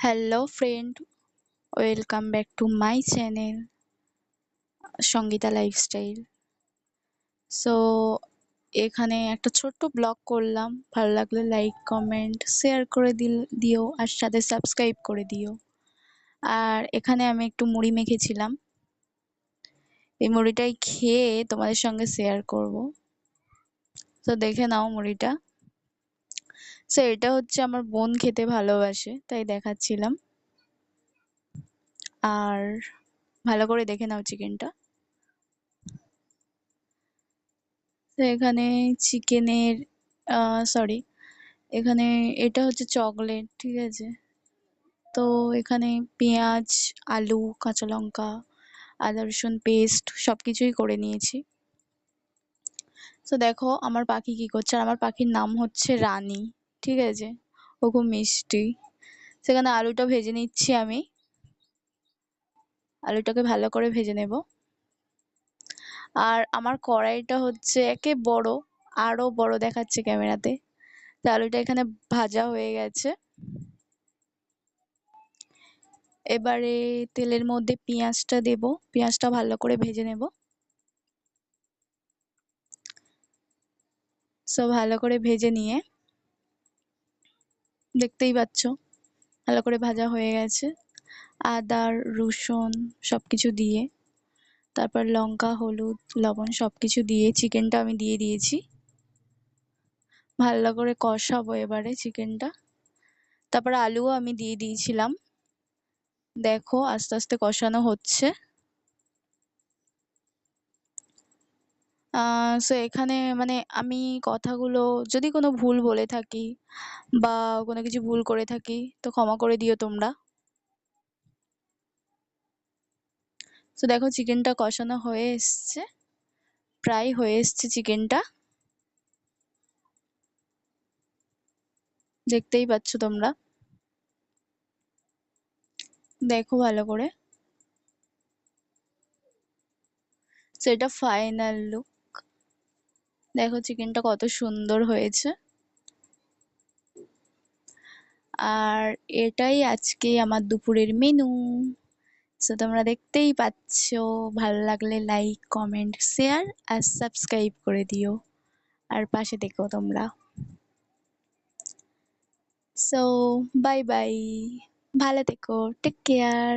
Hello friend, welcome back to my channel Sangeeta lifestyle. So এখানে একটা ছোট্ট ব্লগ করলাম। ভালো লাগলে লাইক, কমেন্ট, শেয়ার করে দিও আর সাথে সাবস্ক্রাইব করে দিও। আর এখানে আমি একটু মুড়ি মেখেছিলাম, এই মুড়িটাই খেয়ে তোমাদের সঙ্গে শেয়ার করব। তো দেখে নাও মুড়িটা। সো এটা হচ্ছে আমার বোন খেতে ভালোবাসে তাই দেখাচ্ছিলাম। আর ভালো করে দেখে নাও চিকেনটা। তো এখানে চিকেনের সরি, এখানে এটা হচ্ছে চকলেট, ঠিক আছে। তো এখানে পেঁয়াজ, আলু, কাঁচা লঙ্কা, আদা রসুন পেস্ট সবকিছুই করে নিয়েছি। তো দেখো আমার পাখি কি করছে। আর আমার পাখির নাম হচ্ছে রানী, ঠিক আছে। ও খুব মিষ্টি। সেখানে আলুটা ভেজে নিচ্ছি আমি। আলুটাকে ভালো করে ভেজে নেব। আর আমার কড়াইটা হচ্ছে একে বড়, আরো বড় দেখাচ্ছে ক্যামেরাতে। তো আলুটা এখানে ভাজা হয়ে গেছে। এবারে তেলের মধ্যে পেঁয়াজটা দেব। পেঁয়াজটা ভালো করে ভেজে নেব। সব ভালো করে ভেজে নিয়ে দেখতেই পাচ্ছ ভালো করে ভাজা হয়ে গেছে। আদা রসুন সবকিছু দিয়ে, তারপর লঙ্কা, হলুদ, লবণ সবকিছু দিয়ে চিকেনটা আমি দিয়ে দিয়েছি। ভালো করে কষাবো এবারে চিকেনটা। তারপর আলুও আমি দিয়ে দিয়েছিলাম। দেখো আস্তে আস্তে কষানো হচ্ছে। সো এখানে মানে আমি কথাগুলো যদি কোনো ভুল বলে থাকি বা কোনো কিছু ভুল করে থাকি তো ক্ষমা করে দিও তোমরা। তো দেখো চিকেনটা কষানো হয়ে এসছে, প্রায় হয়ে এসছে চিকেনটা, দেখতেই পাচ্ছ তোমরা। দেখো ভালো করে। তো এটা ফাইনাল লুক। দেখো চিকেনটা কত সুন্দর হয়েছে। আর এটাই আজকে আমার দুপুরের মেনু। সো তোমরা দেখতেই পাচ্ছো। ভালো লাগলে লাইক, কমেন্ট, শেয়ার আর সাবস্ক্রাইব করে দিও। আর পাশে থেকো তোমরা। সো বাই বাই, ভালো থেকো, টেক কেয়ার।